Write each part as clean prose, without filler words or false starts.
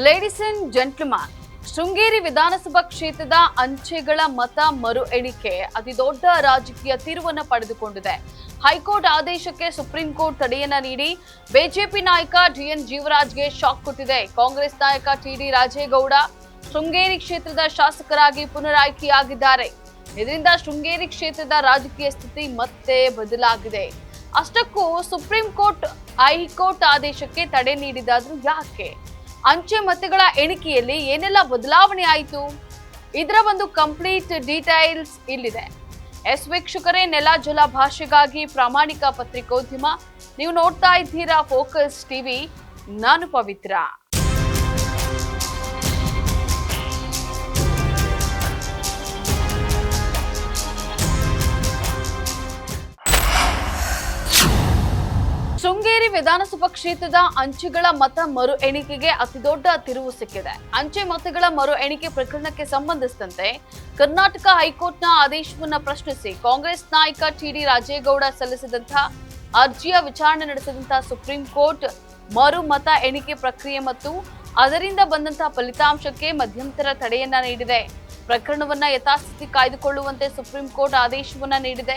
Ladies and gentleman, Sringeri ವಿಧಾನಸಭಾ ಕ್ಷೇತ್ರದ ಅಂಚೆಗಳ ಮತ ಮರು ಎಣಿಕೆ ಅತಿದೊಡ್ಡ ರಾಜಕೀಯ ತಿರುವನ್ನು ಪಡೆದುಕೊಂಡಿದೆ. ಹೈಕೋರ್ಟ್ ಆದೇಶಕ್ಕೆ ಸುಪ್ರೀಂ ಕೋರ್ಟ್ ತಡೆಯನ್ನ ನೀಡಿ ಬಿಜೆಪಿ ನಾಯಕ ಡಿಎನ್ ಜೀವರಾಜ್ಗೆ ಶಾಕ್ ಕೊಟ್ಟಿದೆ. ಕಾಂಗ್ರೆಸ್ ನಾಯಕ ಟಿಡಿ ರಾಜೇಗೌಡ ಶೃಂಗೇರಿ ಕ್ಷೇತ್ರದ ಶಾಸಕರಾಗಿ ಪುನರಾಯ್ಕೆಯಾಗಿದ್ದಾರೆ. ಇದರಿಂದ ಶೃಂಗೇರಿ ಕ್ಷೇತ್ರದ ರಾಜಕೀಯ ಸ್ಥಿತಿ ಮತ್ತೆ ಬದಲಾಗಿದೆ. ಅಷ್ಟಕ್ಕೂ ಸುಪ್ರೀಂ ಕೋರ್ಟ್ ಹೈಕೋರ್ಟ್ ಆದೇಶಕ್ಕೆ ತಡೆ ನೀಡಿದಾದ್ರೂ ಯಾಕೆ? ಅಂಚೆ ಮತಗಳ ಎಣಿಕೆಯಲ್ಲಿ ಏನೆಲ್ಲ ಬದಲಾವಣೆ ಆಯಿತು? ಇದರ ಒಂದು ಕಂಪ್ಲೀಟ್ ಡೀಟೇಲ್ಸ್ ಇಲ್ಲಿದೆ. ವೀಕ್ಷಕರೇ, ನೆಲ ಜಲ ಭಾಷೆಗಾಗಿ ಪ್ರಾಮಾಣಿಕ ಪತ್ರಿಕೋದ್ಯಮ. ನೀವು ನೋಡ್ತಾ ಇದ್ದೀರಾ ಫೋಕಸ್ ಟಿವಿ. ನಾನು ಪವಿತ್ರ. ಶೃಂಗೇರಿ ವಿಧಾನಸಭಾ ಕ್ಷೇತ್ರದ ಅಂಚೆಗಳ ಮತ ಮರು ಎಣಿಕೆಗೆ ಅತಿದೊಡ್ಡ ತಿರುವು ಸಿಕ್ಕಿದೆ. ಅಂಚೆ ಮತಗಳ ಮರು ಎಣಿಕೆ ಪ್ರಕರಣಕ್ಕೆ ಸಂಬಂಧಿಸಿದಂತೆ ಕರ್ನಾಟಕ ಹೈಕೋರ್ಟ್ನ ಆದೇಶವನ್ನ ಪ್ರಶ್ನಿಸಿ ಕಾಂಗ್ರೆಸ್ ನಾಯಕ ಟಿಡಿ ರಾಜೇಗೌಡ ಸಲ್ಲಿಸಿದಂತಹ ಅರ್ಜಿಯ ವಿಚಾರಣೆ ನಡೆಸಿದಂತಹ ಸುಪ್ರೀಂ ಕೋರ್ಟ್ ಮರು ಮತ ಎಣಿಕೆ ಪ್ರಕ್ರಿಯೆ ಮತ್ತು ಅದರಿಂದ ಬಂದಂತಹ ಫಲಿತಾಂಶಕ್ಕೆ ಮಧ್ಯಂತರ ತಡೆಯನ್ನ ನೀಡಿದೆ. ಪ್ರಕರಣವನ್ನ ಯಥಾಸ್ಥಿತಿ ಕಾಯ್ದುಕೊಳ್ಳುವಂತೆ ಸುಪ್ರೀಂ ಕೋರ್ಟ್ ಆದೇಶವನ್ನ ನೀಡಿದೆ.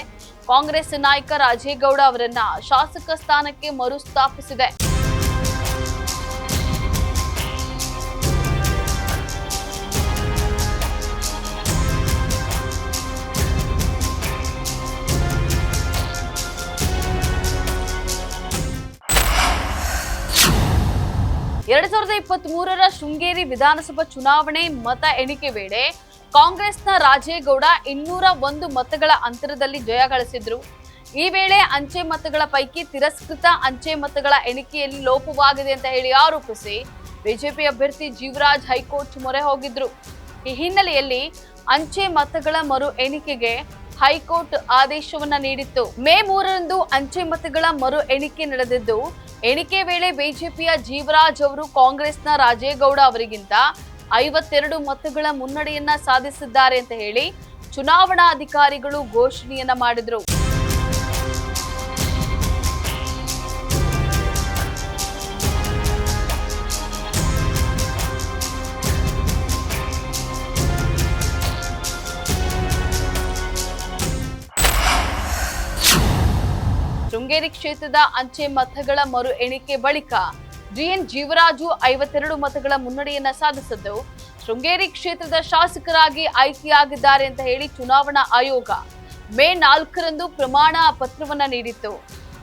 ಕಾಂಗ್ರೆಸ್ ನಾಯಕ ರಾಜೇಗೌಡ ಅವರನ್ನ ಶಾಸಕ ಸ್ಥಾನಕ್ಕೆ ಮರುಸ್ಥಾಪಿಸಿದೆ. ಎರಡ್ 2023ರ ಶೃಂಗೇರಿ ವಿಧಾನಸಭಾ ಚುನಾವಣೆ ಮತ ಎಣಿಕೆ ವೇಳೆ ಕಾಂಗ್ರೆಸ್ನ ರಾಜೇಗೌಡ 201 ಮತಗಳ ಅಂತರದಲ್ಲಿ ಜಯ ಗಳಿಸಿದ್ರು. ಈ ವೇಳೆ ಅಂಚೆ ಮತಗಳ ಪೈಕಿ ತಿರಸ್ಕೃತ ಅಂಚೆ ಮತಗಳ ಎಣಿಕೆಯಲ್ಲಿ ಲೋಪವಾಗಿದೆ ಅಂತ ಹೇಳಿ ಆರೋಪಿಸಿ ಬಿಜೆಪಿ ಅಭ್ಯರ್ಥಿ ಜೀವರಾಜ್ ಹೈಕೋರ್ಟ್ ಮೊರೆ ಹೋಗಿದ್ರು. ಈ ಹಿನ್ನೆಲೆಯಲ್ಲಿ ಅಂಚೆ ಮತಗಳ ಮರು ಎಣಿಕೆಗೆ ಹೈಕೋರ್ಟ್ ಆದೇಶವನ್ನ ನೀಡಿತ್ತು. ಮೇ 3ರಂದು ಅಂಚೆ ಮತಗಳ ಮರು ಎಣಿಕೆ ನಡೆದಿದ್ದು, ಎಣಿಕೆ ವೇಳೆ ಬಿಜೆಪಿಯ ಜೀವರಾಜ್ ಅವರು ಕಾಂಗ್ರೆಸ್ನ ರಾಜೇಗೌಡ ಅವರಿಗಿಂತ 52 ಮತಗಳ ಮುನ್ನಡೆಯನ್ನ ಸಾಧಿಸಿದ್ದಾರೆ ಅಂತ ಹೇಳಿ ಚುನಾವಣಾ ಅಧಿಕಾರಿಗಳು ಘೋಷಣೆಯನ್ನ ಮಾಡಿದ್ರು. ಶೃಂಗೇರಿ ಕ್ಷೇತ್ರದ ಅಂಚೆ ಮತಗಳ ಮರು ಎಣಿಕೆ ಬಳಿಕ ಡಿಎನ್ ಜೀವರಾಜು 52 ಮತಗಳ ಮುನ್ನಡೆಯನ್ನ ಸಾಧಿಸಿದ್ದು ಶೃಂಗೇರಿ ಕ್ಷೇತ್ರದ ಶಾಸಕರಾಗಿ ಆಯ್ಕೆಯಾಗಿದ್ದಾರೆ ಅಂತ ಹೇಳಿ ಚುನಾವಣಾ ಆಯೋಗ ಮೇ 4ರಂದು ಪ್ರಮಾಣ ಪತ್ರವನ್ನ ನೀಡಿತ್ತು.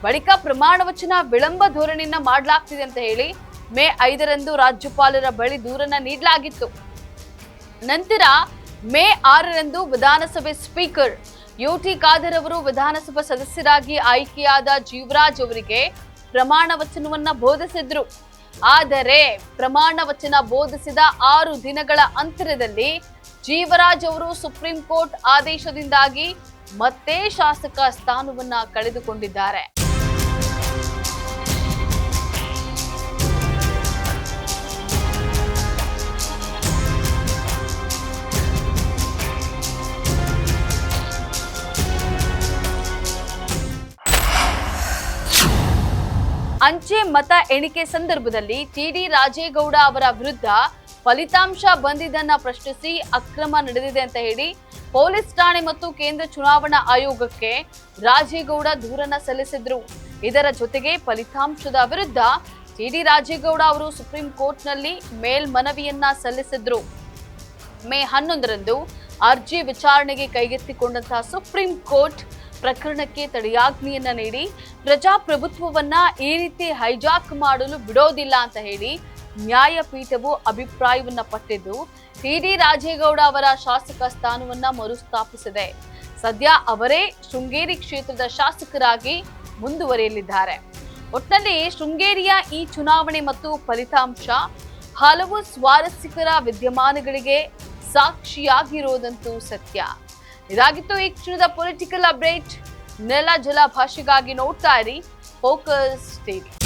ಬಳಿಕ ಪ್ರಮಾಣ ವಚನ ವಿಳಂಬ ಧೋರಣೆಯನ್ನ ಮಾಡಲಾಗ್ತಿದೆ ಅಂತ ಹೇಳಿ ಮೇ 5ರಂದು ರಾಜ್ಯಪಾಲರ ಬಳಿ ದೂರನ್ನ ನೀಡಲಾಗಿತ್ತು. ನಂತರ ಮೇ 6ರಂದು ವಿಧಾನಸಭೆ ಸ್ಪೀಕರ್ ಯುಟಿ ಖಾದರ್ ಅವರು ವಿಧಾನಸಭಾ ಸದಸ್ಯರಾಗಿ ಆಯ್ಕೆಯಾದ ಜೀವರಾಜ್ ಅವರಿಗೆ ಪ್ರಮಾಣ ವಚನವನ್ನ ಬೋಧಿಸಿದ್ರು. ಆದರೆ ಪ್ರಮಾಣ ವಚನ ಬೋಧಿಸಿದ 6 ದಿನಗಳ ಅಂತರದಲ್ಲಿ ಜೀವರಾಜ್ ಅವರು ಸುಪ್ರೀಂ ಕೋರ್ಟ್ ಆದೇಶದಿಂದಾಗಿ ಮತ್ತೆ ಶಾಸಕ ಸ್ಥಾನವನ್ನ ಕಳೆದುಕೊಂಡಿದ್ದಾರೆ. ಅಂಚೆ ಮತ ಎಣಿಕೆ ಸಂದರ್ಭದಲ್ಲಿ ಟಿಡಿ ರಾಜೇಗೌಡ ಅವರ ವಿರುದ್ಧ ಫಲಿತಾಂಶ ಬಂದಿದ್ದನ್ನ ಪ್ರಶ್ನಿಸಿ ಅಕ್ರಮ ನಡೆದಿದೆ ಅಂತ ಹೇಳಿ ಪೊಲೀಸ್ ಠಾಣೆ ಮತ್ತು ಕೇಂದ್ರ ಚುನಾವಣಾ ಆಯೋಗಕ್ಕೆ ರಾಜೇಗೌಡ ದೂರನ್ನ ಸಲ್ಲಿಸಿದ್ರು. ಇದರ ಜೊತೆಗೆ ಫಲಿತಾಂಶದ ವಿರುದ್ಧ ಟಿಡಿ ರಾಜೇಗೌಡ ಅವರು ಸುಪ್ರೀಂ ಕೋರ್ಟ್ನಲ್ಲಿ ಮೇಲ್ಮನವಿಯನ್ನ ಸಲ್ಲಿಸಿದ್ರು. ಮೇ 11ರಂದು ಅರ್ಜಿ ವಿಚಾರಣೆಗೆ ಕೈಗೆತ್ತಿಕೊಂಡಂತಹ ಸುಪ್ರೀಂ ಕೋರ್ಟ್ ಪ್ರಕರಣಕ್ಕೆ ತಡೆಯಾಜ್ಞೆಯನ್ನ ನೀಡಿ ಪ್ರಜಾಪ್ರಭುತ್ವವನ್ನ ಈ ರೀತಿ ಹೈಜಾಕ್ ಮಾಡಲು ಬಿಡೋದಿಲ್ಲ ಅಂತ ಹೇಳಿ ನ್ಯಾಯಪೀಠವು ಅಭಿಪ್ರಾಯವನ್ನ ಪಟ್ಟಿದ್ದು ಟಿಡಿ ರಾಜೇಗೌಡ ಅವರ ಶಾಸಕ ಸ್ಥಾನವನ್ನ ಮರುಸ್ಥಾಪಿಸಿದೆ. ಸದ್ಯ ಅವರೇ ಶೃಂಗೇರಿ ಕ್ಷೇತ್ರದ ಶಾಸಕರಾಗಿ ಮುಂದುವರಿಯಲಿದ್ದಾರೆ. ಒಟ್ಟಿನಲ್ಲಿ ಶೃಂಗೇರಿಯ ಈ ಚುನಾವಣೆ ಮತ್ತು ಫಲಿತಾಂಶ ಹಲವು ಸ್ವಾರಸ್ಯಕರ ವಿದ್ಯಮಾನಗಳಿಗೆ ಸಾಕ್ಷಿಯಾಗಿರೋದಂತೂ ಸತ್ಯ. ಇದಾಗಿತ್ತು ಈ ಕ್ಷಣದ ಪೊಲಿಟಿಕಲ್ ಅಪ್ಡೇಟ್. ನೆಲ ಜಲ ಭಾಷೆಗಾಗಿ ನೋಡ್ತಾ ಇರಿ ಫೋಕಸ್ ಟಿವಿ.